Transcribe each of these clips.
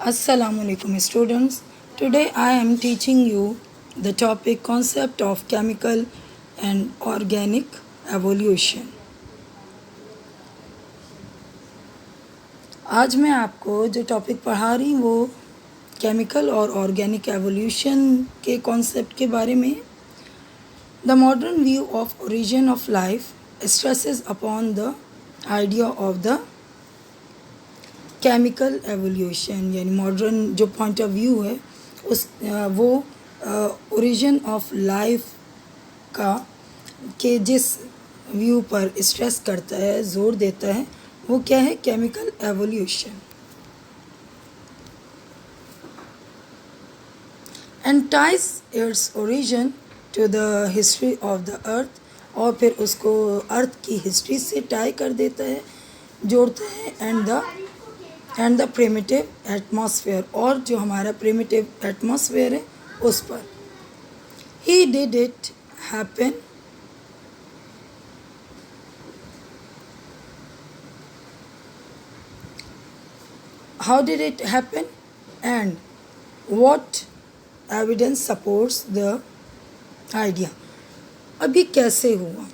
Assalamualaikum students. Today I am teaching you the topic concept of chemical and organic evolution. आज मैं आपको जो topic पढ़ा रही हूँ वो केमिकल और ऑर्गेनिक एवोल्यूशन के कॉन्सेप्ट के बारे में. The modern view of origin of life stresses upon the idea of the chemical evolution, यानी मॉडर्न जो पॉइंट ऑफ व्यू है उस वो ओरिजिन ऑफ लाइफ का के जिस व्यू पर स्ट्रेस करता है, जोर देता है, वो क्या है? Chemical evolution. And ties its origin to the history of the earth, और फिर उसको अर्थ की हिस्ट्री से टाई कर देता है, जोड़ता है. एंड द प्रिमिटिव एटमॉस्फेयर, और जो हमारा प्रिमिटिव एटमॉस्फेयर है उस पर. He did it happen how did it happen and what evidence supports the idea. अब ये कैसे हुआ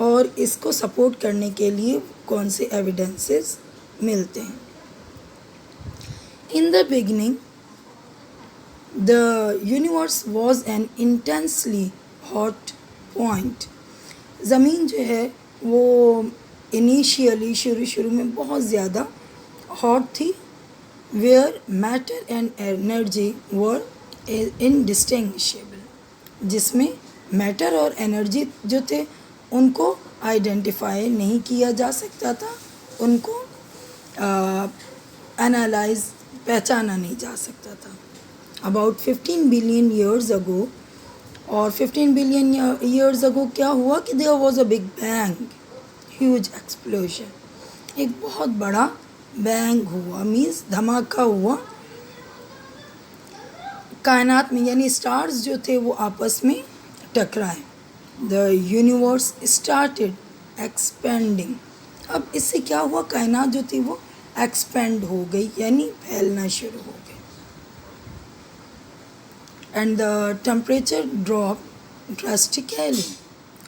और इसको सपोर्ट करने के लिए कौन से एविडेंसेस मिलते हैं. In the beginning the universe was an intensely hot point. ज़मीन जो है वो इनिशियली शुरू में बहुत ज़्यादा हॉट थी. Where matter and energy were indistinguishable, जिसमें मैटर और एनर्जी जो थे उनको आइडेंटिफाई नहीं किया जा सकता था, उनको एनालाइज पहचाना नहीं जा सकता था. अबाउट 15 बिलियन ईयर्स अगो, और 15 बिलियन ईयर्स अगो क्या हुआ कि there was a big bang, huge explosion. एक बहुत बड़ा बैंग हुआ, मीन्स धमाका हुआ कायनात में, यानी स्टार्स जो थे वो आपस में टकराए. The universe started expanding. अब इससे क्या हुआ? कायनात जो थी वो एक्सपेंड हो गई, यानी फैलना शुरू हो गई. And the temperature drop drastically,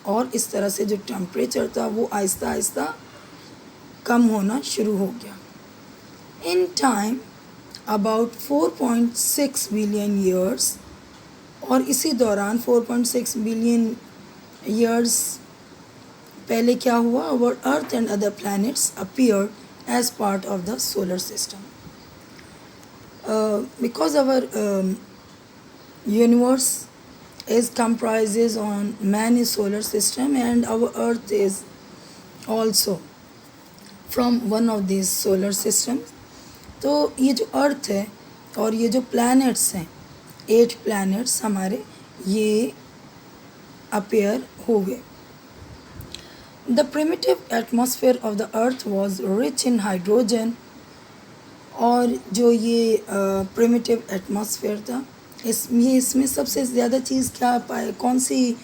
और इस तरह से जो टेम्परेचर था वो आहिस्ता आहिस्ता कम होना शुरू हो गया. In time about 4.6 billion years, और इसी दौरान 4.6 बिलियन ईयर्स पहले क्या हुआ? Our earth and other planets appeared as part of the solar system. Because our universe is comprises on many solar system, and our earth is also from one of these solar systems. तो ये जो अर्थ है और ये जो planets हैं, 8 planets हमारे, ये अपीयर हो गए. The primitive atmosphere of the earth was rich in hydrogen, और जो ये प्रिमिटिव एटमॉस्फेयर था इसमें सबसे ज़्यादा चीज़ क्या पाए, कौन सी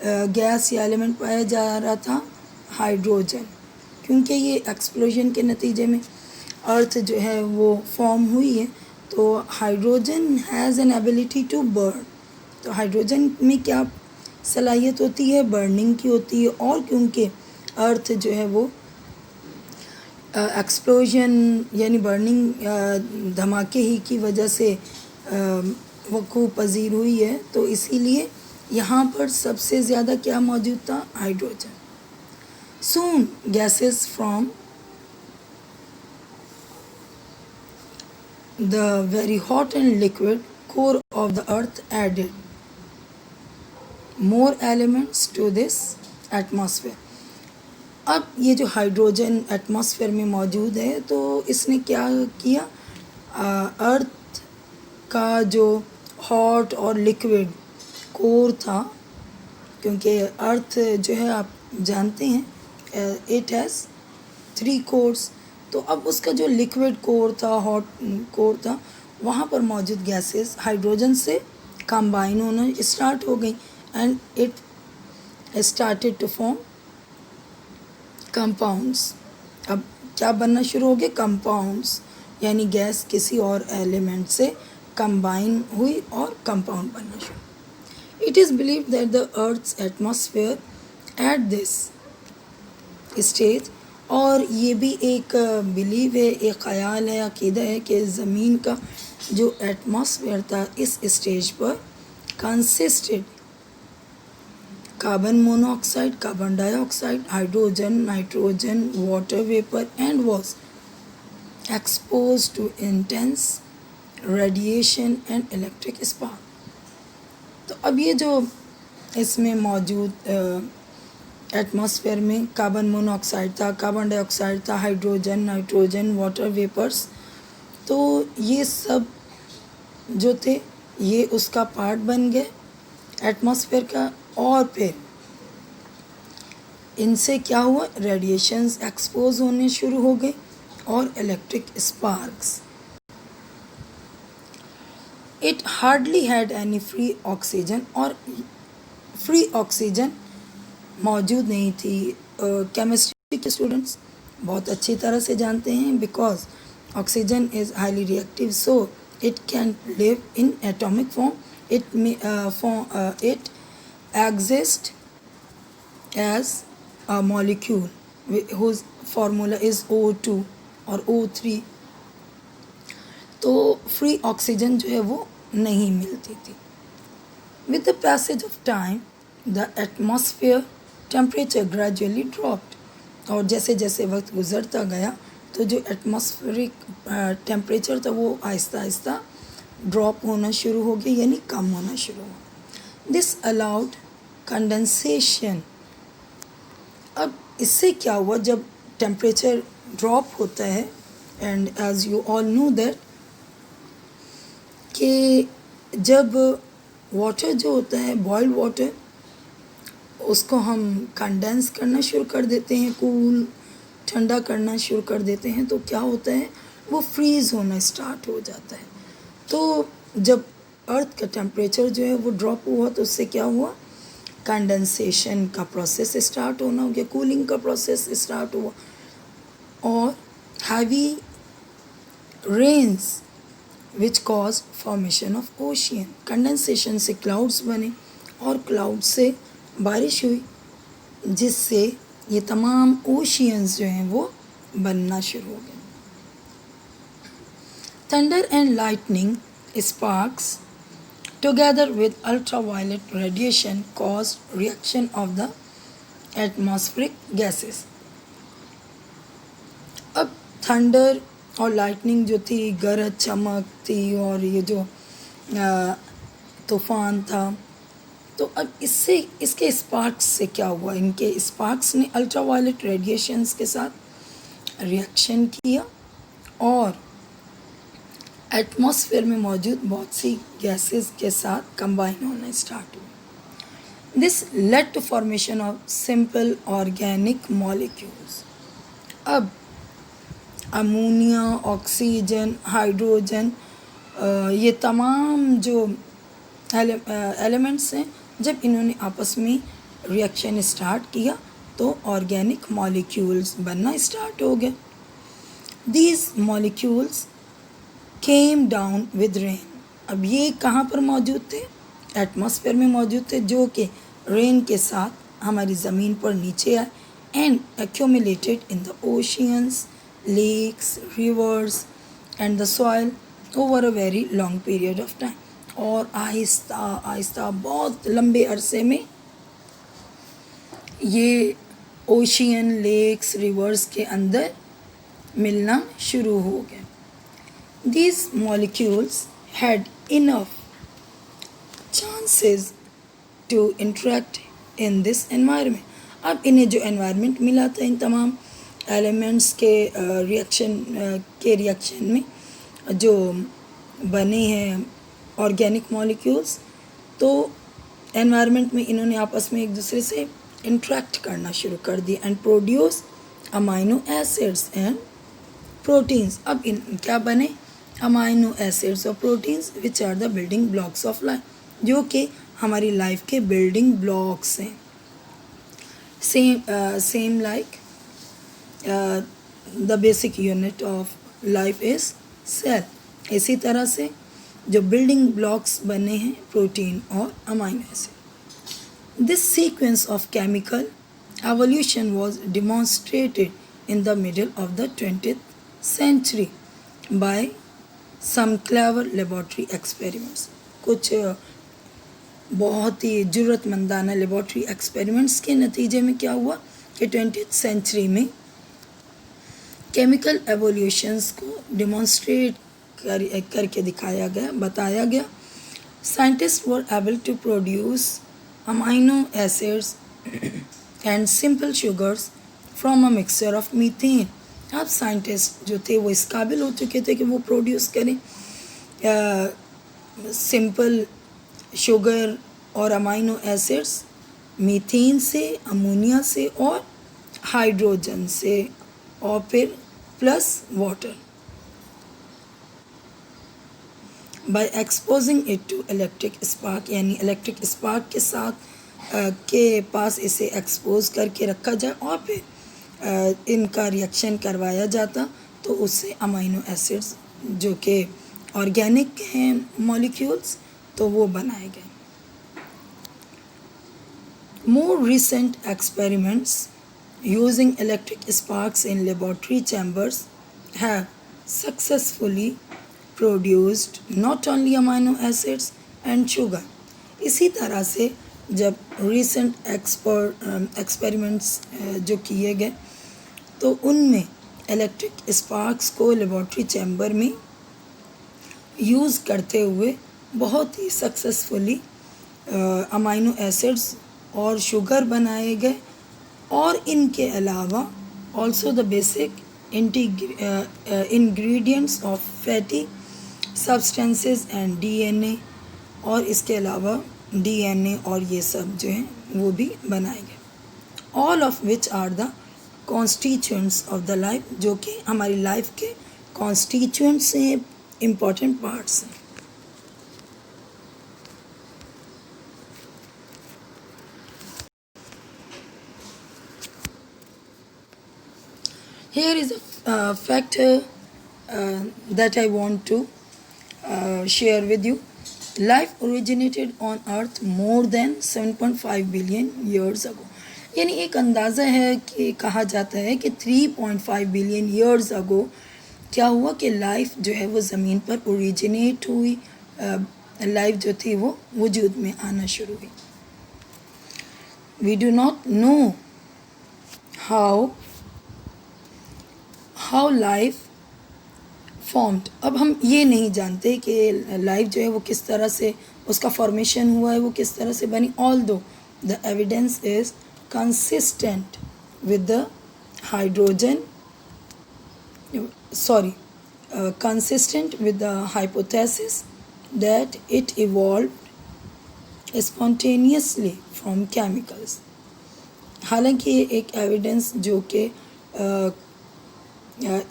गैस या एलिमेंट पाया जा रहा था? हाइड्रोजन. क्योंकि ये एक्सप्लोजन के नतीजे में अर्थ जो है वो फॉर्म हुई है, तो hydrogen has an ability to burn. तो हाइड्रोजन में क्या सलाहियत होती है? बर्निंग की होती है. और क्योंकि अर्थ जो है वो एक्सप्लोजन यानी बर्निंग धमाके ही की वजह से वक़ूफ़ पज़ीर हुई है, तो इसीलिए यहाँ पर सबसे ज़्यादा क्या मौजूद था? Hydrogen. Soon gases from the very hot and liquid core of the earth added more elements to this atmosphere. अब ये जो हाइड्रोजन एटमॉस्फेयर में मौजूद है, तो इसने क्या किया? अर्थ का जो हॉट और लिक्विड कोर था, क्योंकि अर्थ जो है आप जानते हैं इट हैज़ 3 कोर्स, तो अब उसका जो लिक्विड कोर था, हॉट कोर था, वहाँ पर मौजूद गैसेस हाइड्रोजन से कंबाइन होना स्टार्ट हो गई, and it started to form compounds. अब क्या बनना शुरू हो गए? कंपाउंड्स. यानी गैस किसी और एलिमेंट से कंबाइन हुई और कंपाउंड बनना शुरू। It is believe that the earth's atmosphere at this stage, और ये भी एक बिलीव है, एक ख़याल है, अक़ीदा है कि ज़मीन का जो एटमॉस्फेयर था इस स्टेज पर consisted carbon monoxide, carbon dioxide, hydrogen, nitrogen, water vapour and was exposed to intense radiation and electric spark। तो अब ये जो इसमें मौजूद एटमॉस्फेयर में कार्बन मोनोऑक्साइड था, कार्बन डाइऑक्साइड था, हाइड्रोजन, नाइट्रोजन, वाटर वेपर्स, तो ये सब जो थे ये उसका पार्ट बन गए एटमॉस्फेयर का। और फिर इनसे क्या हुआ, रेडिएशंस एक्सपोज होने शुरू हो गए और electric sparks. It hardly had any free oxygen, और फ्री ऑक्सीजन मौजूद नहीं थी। केमिस्ट्री के स्टूडेंट्स बहुत अच्छी तरह से जानते हैं, because oxygen is highly reactive, so it can live in atomic form. It exist as a molecule whose formula is O2 और O3। तो फ्री ऑक्सीजन जो है वो नहीं मिलती थी। With the passage of time the atmosphere temperature gradually dropped, और जैसे जैसे वक्त गुजरता गया तो जो एटमॉस्फेरिक टेम्परेचर था वो आहिस्ता आहिस्ता ड्रॉप होना शुरू हो गया, यानी कम होना शुरू हुआ। This allowed condensation. अब इससे क्या हुआ, जब टेम्परेचर ड्रॉप होता है, and as you all know that कि जब वाटर जो होता है, बॉइल्ड वाटर, उसको हम कंडेंस करना शुरू कर देते हैं, कूल ठंडा करना शुरू कर देते हैं, तो क्या होता है, वो फ्रीज़ होना स्टार्ट हो जाता है। तो जब अर्थ का टेम्परेचर जो है वो ड्रॉप हुआ तो उससे क्या हुआ, कंडेंसेशन का प्रोसेस स्टार्ट होना हो गया, कूलिंग का प्रोसेस स्टार्ट हुआ, और heavy rains which cause formation of ocean. Condensation से क्लाउड्स बने और क्लाउड से बारिश हुई, जिससे ये तमाम ओशियंस जो हैं वो बनना शुरू हो गए। Thunder and lightning sparks together with ultraviolet radiation caused reaction of the atmospheric gases। अब थंडर और लाइटनिंग जो थी, गरज चमक थी, और ये जो तूफान था, तो अब इससे इसके स्पार्क्स से क्या हुआ, इनके स्पार्क्स ने अल्ट्रावायलेट रेडिएशंस के साथ रिएक्शन किया और एटमॉस्फेयर में मौजूद बहुत सी गैसेस के साथ कंबाइन होना स्टार्ट हुआ। This led to formation of simple organic molecules. अब अमोनिया, ऑक्सीजन, हाइड्रोजन, ये तमाम जो एलिमेंट्स हैं, जब इन्होंने आपस में रिएक्शन स्टार्ट किया तो ऑर्गेनिक मॉलिक्यूल्स बनना स्टार्ट हो गए। These molecules came down with rain. अब ये कहाँ पर मौजूद थे, एटमॉस्फेयर में मौजूद थे, जो कि रेन के साथ हमारी ज़मीन पर नीचे आए and accumulated in the oceans, lakes, rivers and the soil over a very long period of time. और आहिस्ता आहिस्ता बहुत लंबे अरसे में ये ओशियन, लेक्स, रिवर्स के अंदर मिलना शुरू हो गए। These molecules had enough chances to interact in this environment। अब इन्हें जो environment मिला था इन तमाम elements के रिएक्शन में जो बने हैं ऑर्गेनिक मॉलिक्यूल्स, तो environment में इन्होंने आपस में एक दूसरे से interact करना शुरू कर दिया and produce amino acids and proteins। अब इन क्या बने, अमाइनो एसिड्स और proteins which are the building blocks of life, जो कि हमारी लाइफ के बिल्डिंग ब्लॉक्स हैं। Same like the basic unit of life is cell. इसी तरह से जो बिल्डिंग ब्लॉक्स बने हैं प्रोटीन और amino acid. This sequence of chemical evolution was demonstrated in the middle of the 20th century by some clever laboratory experiments। कुछ बहुत ही ज़रूरतमंदाना laboratory experiments के नतीजे में क्या हुआ कि 20th सेंचुरी में केमिकल एवोल्यूशंस को डिमॉन्स्ट्रेट करके दिखाया गया, बताया गया। Scientist were able to produce amino acids and simple sugars from a mixture of methane. अब साइंटिस्ट जो थे वो इस काबिल हो चुके थे कि वो प्रोड्यूस करें सिंपल शुगर और अमाइनो एसिड्स मीथेन से, अमोनिया से और हाइड्रोजन से और फिर plus water. By exposing it to electric spark, यानी इलेक्ट्रिक स्पार्क के साथ के पास इसे एक्सपोज करके रखा जाए और फिर इनका रिएक्शन करवाया जाता तो उससे अमाइनो एसिड्स जो कि ऑर्गेनिक हैं मॉलिक्यूल्स तो वो बनाए गए। More recent experiments using electric sparks in laboratory chambers have successfully produced not only amino acids and sugar। इसी तरह से जब recent experiments जो किए गए तो उनमें इलेक्ट्रिक स्पार्क्स को लेबॉर्ट्री चैम्बर में यूज़ करते हुए बहुत ही सक्सेसफुली अमाइनो एसिड्स और शुगर बनाए गए और इनके अलावा also the basic ingredients of fatty substances and DNA, और इसके अलावा डीएनए और ये सब जो हैं वो भी बनाए गए। All of which are the constituents of the life, जो कि हमारी लाइफ के कॉन्स्टिट्यूएंट्स हैं, इम्पॉर्टेंट पार्ट्स हैं। Here is a fact that I want to share with you. Life originated on Earth more than 7.5 billion years ago। यानी एक अंदाज़ा है कि कहा जाता है कि 3.5 बिलियन ईयर्स अगो क्या हुआ कि लाइफ जो है वो ज़मीन पर ओरिजिनेट हुई, लाइफ जो थी वो वजूद में आना शुरू हुई। We do not know how life formed. अब हम ये नहीं जानते कि लाइफ जो है वो किस तरह से उसका फॉर्मेशन हुआ है, वो किस तरह से बनी। Although the evidence is consistent with the hydrogen consistent with the hypothesis that it evolved spontaneously from chemicals। हालांकि ये एक एविडेंस जो कि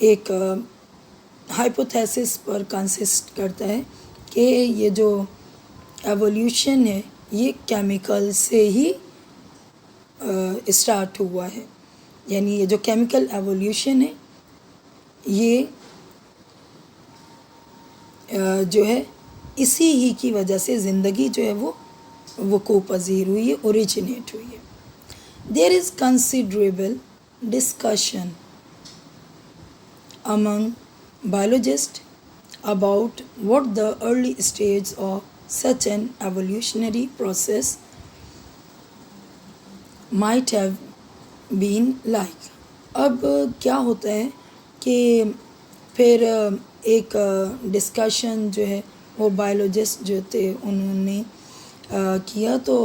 एक हाइपोथेसिस पर कंसिस्ट करता है कि ये जो एवोल्यूशन है ये केमिकल से ही स्टार्ट हुआ है। यानी ये जो केमिकल एवोल्यूशन है ये जो है इसी ही की वजह से ज़िंदगी जो है वो वक़ूअ पज़ीर हुई है, ओरिजिनेट हुई है। There is considerable discussion among biologists about what the early stage of such an evolutionary process might have been like। अब क्या होता है कि फिर एक डिस्कशन जो है वो बायोलॉजिस्ट जो थे उन्होंने किया तो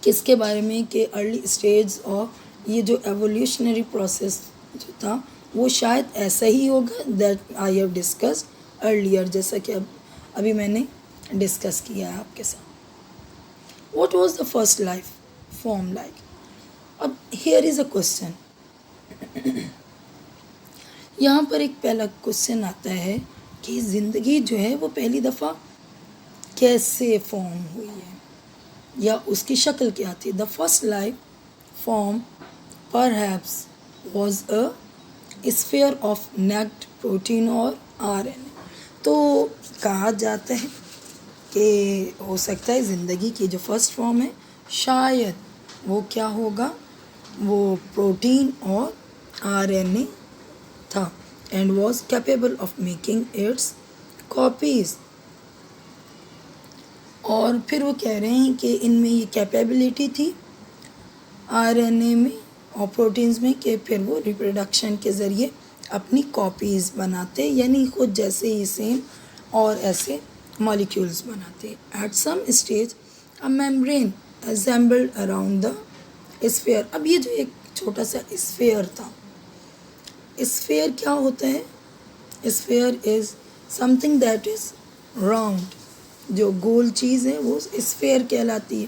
किसके बारे में कि अर्ली स्टेज ऑफ ये जो एवोल्यूशनरी प्रोसेस जो था वो शायद ऐसा ही होगा that I have discussed earlier, जैसा कि अभी मैंने डिस्कस किया है आपके साथ। What was the first life form like. अब हियर इज़ अ क्वेश्चन, यहाँ पर एक पहला क्वेश्चन आता है कि ज़िंदगी जो है वो पहली दफ़ा कैसे फॉर्म हुई है या उसकी शक्ल क्या थी। The first life form perhaps was a sphere of naked protein और आरएनए। तो कहा जाता है कि हो सकता है ज़िंदगी की जो फर्स्ट फॉर्म है शायद वो क्या होगा, वो प्रोटीन और आरएनए था and was capable of making it's copies. और फिर वो कह रहे हैं कि इनमें ये कैपेबिलिटी थी आरएनए में और प्रोटीन्स में कि फिर वो रिप्रोडक्शन के ज़रिए अपनी कॉपीज़ बनाते, यानी खुद जैसे ही सेम और ऐसे मॉलिक्यूल्स बनाते। At some stage a membrane assembled around the sphere. अब ये जो एक छोटा सा स्फीयर था, स्फीयर क्या होता है? Sphere is something that is round, जो गोल चीज़ है वो स्फीयर कहलाती है।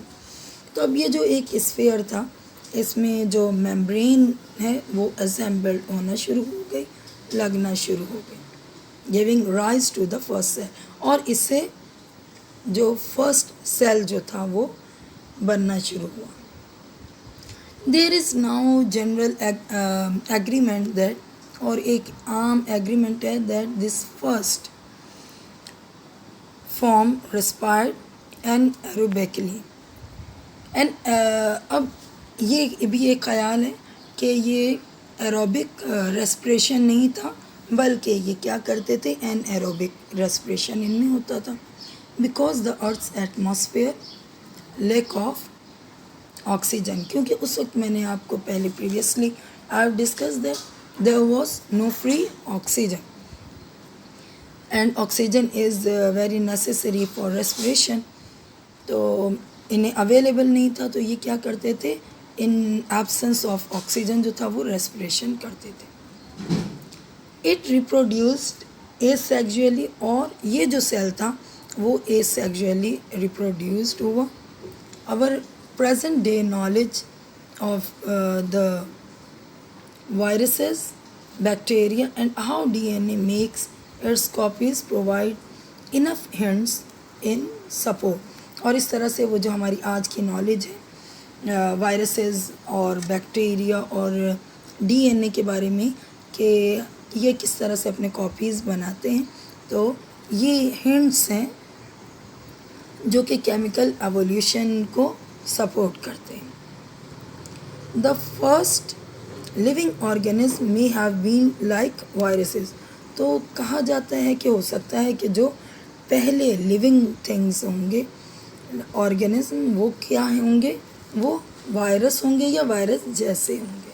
तो अब ये जो एक स्फीयर था, इसमें जो मेम्ब्रेन है वो असेंबल्ड होना शुरू हो गई, लगना शुरू हो गई, giving rise to the first cell. और इससे जो फर्स्ट सेल जो था वो बनना शुरू हुआ। There is now general agreement that, और एक आम एग्रीमेंट है that this first form respired anaerobically and. अब ये भी एक ख्याल है कि ये एरोबिक रेस्पिरेशन नहीं था, बल्कि ये क्या करते थे, एनएरोबिक रेस्पिरेशन इनमें होता था, because the earth's atmosphere lack of oxygen. क्योंकि उस वक्त मैंने आपको पहले previously I have discuss that there was no free oxygen and oxygen is very necessary for respiration. तो इन्हें अवेलेबल नहीं था, तो ये क्या करते थे, इन एब्सेंस ऑफ ऑक्सीजन जो था वो रेस्पिरेशन करते थे। इट रिप्रोड्यूस्ड एसेक्सुअली, और ये जो सेल था वो एसेक्सुअली रिप्रोड्यूस्ड हुआ। Our present day knowledge of the viruses, bacteria and how DNA makes its copies provide enough hints in support। और इस तरह से वो जो हमारी आज की नॉलेज है वायरसेस और बैक्टीरिया और DNA के बारे में कि ये किस तरह से अपने कॉपीज़ बनाते हैं, तो ये हिंट्स हैं जो कि केमिकल एवोल्यूशन को सपोर्ट करते हैं। The first living organism may have been like viruses. तो कहा जाता है कि हो सकता है कि जो पहले लिविंग थिंग्स होंगे, ऑर्गेनिज्म, वो क्या होंगे, वो वायरस होंगे या वायरस जैसे होंगे।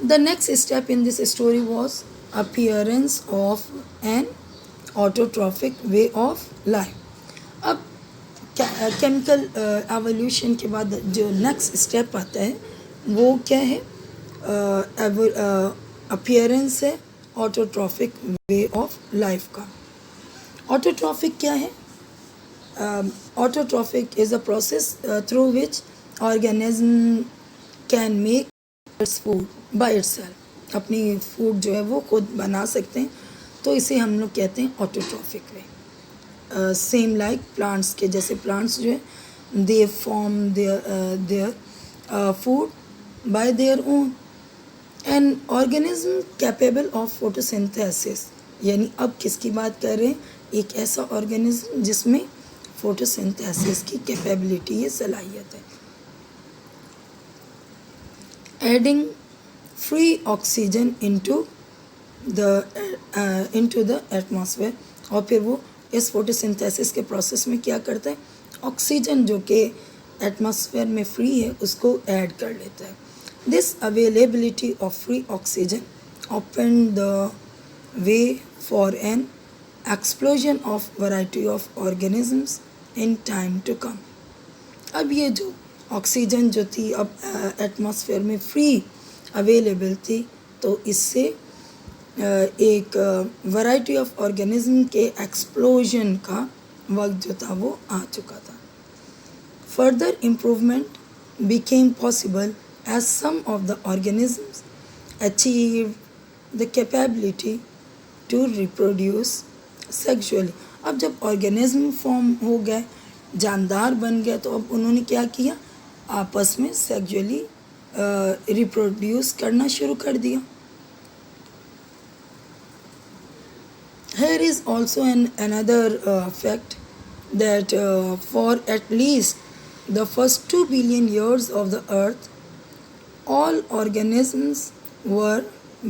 The next step in this story was appearance of an autotrophic way of life. अब केमिकल एवोल्यूशन के बाद जो नेक्स्ट स्टेप आता है वो क्या है, अपीयरेंस है ऑटोट्रॉफिक वे ऑफ लाइफ का। ऑटोट्रॉफिक क्या है? Autotrophic is a process through which organism can make its food by itself. अपनी फूड जो है वो खुद बना सकते हैं, तो इसे हम लोग कहते हैं ऑटोट्रॉफिक वे। सेम लाइक प्लांट्स के जैसे, प्लांट्स जो है they form their food by their own. An organism capable of photosynthesis, यानी अब किसकी बात कर रहे हैं, एक ऐसा ऑर्गेनिज्म जिसमें फोटोसिंथेसिस की कैपेबिलिटी है, सलाहियत है। Adding free oxygen into the atmosphere, और फिर वो इस फोटोसिंथेसिस के प्रोसेस में क्या करता है, ऑक्सीजन जो कि एटमॉस्फेयर में फ्री है उसको ऐड कर लेता है। This availability of free oxygen open the way for an explosion of variety of organisms in time to come. अब ये जो ऑक्सीजन जो थी अब एटमॉस्फेयर में फ्री अवेलेबल थी, तो इससे एक वैरायटी ऑफ ऑर्गेनिज्म के एक्सप्लोजन का वक्त जो था वो आ चुका था। Further improvement became possible as some of the organisms achieve the capability to reproduce sexually. अब जब ऑर्गेनिज्म फॉर्म हो गए, जानदार बन गए, तो अब उन्होंने क्या किया, आपस में सेक्सुअली रिप्रोड्यूस करना शुरू कर दिया. Here is also another fact that for at least the first 2 billion years of the earth, all organisms were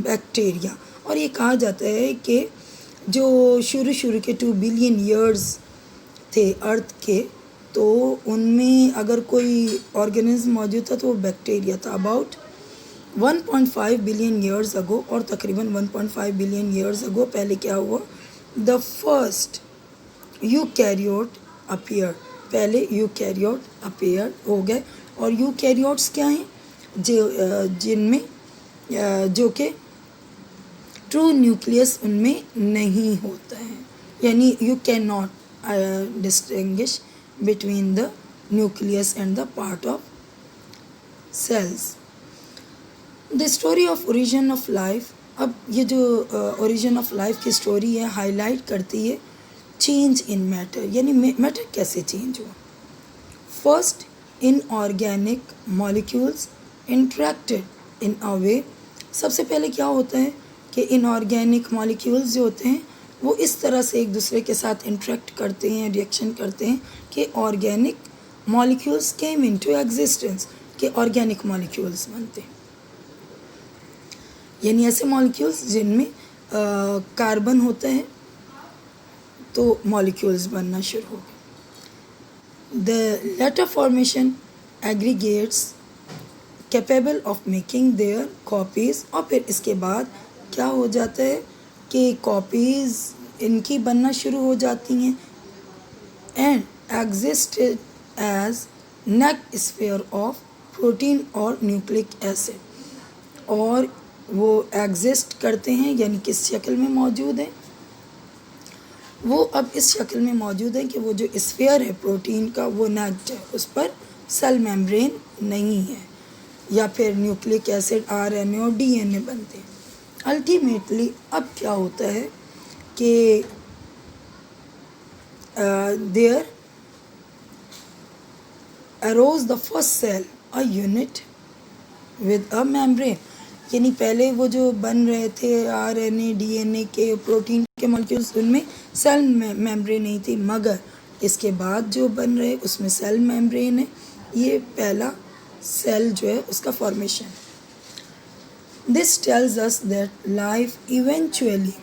bacteria. और ये कहा जाता है कि जो शुरू के 2 बिलियन ईयर्स थे अर्थ के, तो उनमें अगर कोई ऑर्गेनिज्म मौजूद था तो वो बैक्टीरिया था. अबाउट 1.5 बिलियन ईयर्स अगो, और तकरीबन 1.5 बिलियन ईयर्स अगो पहले क्या हुआ, द फर्स्ट यूकैरियोट अपीयर. पहले यूकैरियोट अपीयर हो गए. और यूकैरियोट्स क्या हैं, जिनमें जो कि ट्रू न्यूक्लियस उनमें नहीं होता है, यानी you can not distinguish between the nucleus and the part of cells. The story of origin of life. अब ये जो ओरिजिन ऑफ लाइफ की स्टोरी है हाईलाइट करती है चेंज इन मैटर, यानी मैटर कैसे चेंज हुआ. First, inorganic molecules interacted in a way. सबसे पहले क्या होता है कि इनऑर्गेनिक मॉलिक्यूल्स जो होते हैं वो इस तरह से एक दूसरे के साथ इंटरेक्ट करते हैं, रिएक्शन करते हैं कि organic molecules came into existence, कि ऑर्गेनिक मॉलिक्यूल्स बनते हैं. यानी ऐसे मॉलिक्यूल्स जिनमें कार्बन होता है तो मॉलिक्यूल्स बनना शुरू हो गए. The later formation aggregates capable of making their copies. और फिर इसके बाद क्या हो जाता है कि कॉपीज़ इनकी बनना शुरू हो जाती हैं. And exist as naked sphere of protein और न्यूक्लिक एसिड. और वो एग्जिस्ट करते हैं, यानी किस शक्ल में मौजूद हैं, वो अब इस शक्ल में मौजूद है कि वो जो स्फीयर है प्रोटीन का वो नेक्ड है, उस पर सेल मेम्ब्रेन नहीं है, या फिर न्यूक्लिक एसिड आरएनए और डीएनए बनते हैं. अल्टीमेटली अब क्या होता है कि there arose the first cell a unit with a membrane. यानी पहले वो जो बन रहे थे आरएनए डीएनए के प्रोटीन के मॉलिक्यूल्स, उनमें सेल मेम्ब्रेन नहीं थी, मगर इसके बाद जो बन रहे उसमें सेल मेम्ब्रेन है. ये पहला सेल जो है उसका formation. This tells us that life eventually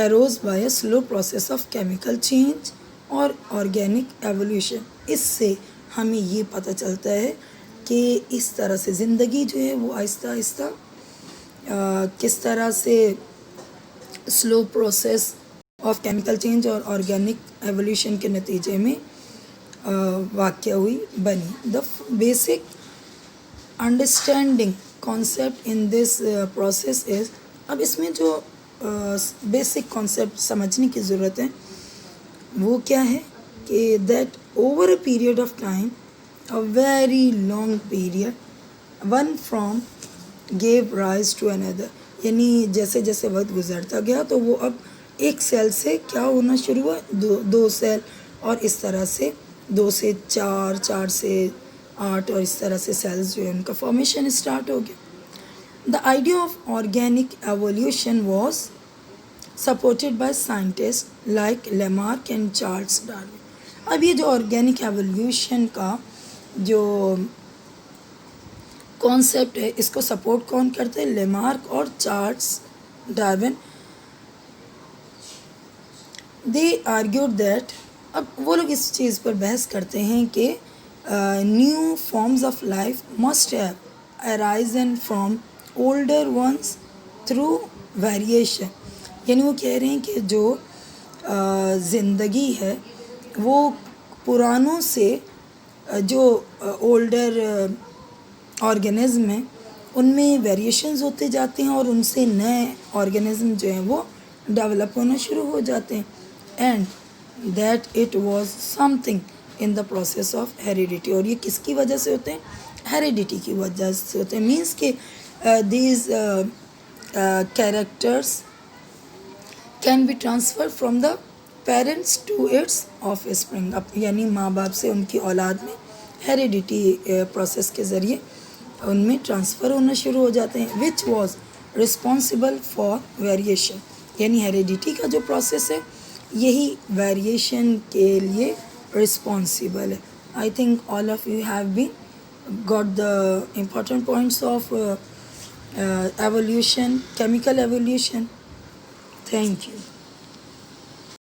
arose by a slow process of chemical change और ऑर्गेनिक एवोल्यूशन. इससे हमें ये पता चलता है कि इस तरह से ज़िंदगी जो है वो आहिस्ता आहिस्ता किस तरह से slow process of chemical change और ऑर्गेनिक एवोल्यूशन के नतीजे में वाक़या हुई बनी. The basic understanding concept in this process is. अब इसमें जो बेसिक कॉन्सेप्ट समझने की ज़रूरत है वो क्या है कि that over a period of time, a very long period, one from gave rise to another. यानी जैसे जैसे वक्त गुजरता गया तो वो अब एक सेल से क्या होना शुरू हुआ, दो सेल, और इस तरह से 2 से 4, 4 से 8, और इस तरह से सेल्स जो है उनका फॉर्मेशन स्टार्ट हो गया. The idea of organic evolution was supported by scientist like Lamarck and Charles Darwin. अब ये जो ऑर्गेनिक एवोल्यूशन का जो कॉन्सेप्ट है इसको सपोर्ट कौन करते हैं, लेमार्क और Charles Darwin. They argued that, अब वो लोग इस चीज़ पर बहस करते हैं कि new forms of life must have arisen from older ones through variation. यानी वो कह रहे हैं कि जो ज़िंदगी है वो पुरानों से जो ओल्डर ऑर्गेनिज्म हैं उनमें वेरिएशंस होते जाते हैं और उनसे नए ऑर्गेनिज्म जो हैं वो डेवलप होना शुरू हो जाते हैं. And that it was something in the process of heredity. और ये किसकी वजह से होते हैं, हेरिडिटी की वजह से होते हैं. मीन्स के these characters can be transfer from the parents to its offspring. यानी माँ बाप से उनकी औलाद में हेरिडिटी प्रोसेस के ज़रिए उनमें ट्रांसफ़र होना शुरू हो जाते हैं, which was responsible for variation, यानी हेरिडिटी का जो प्रोसेस है यही वेरिएशन के लिए रिस्पॉन्सिबल है. I think all of you have been got the important points of evolution, chemical evolution. Thank you.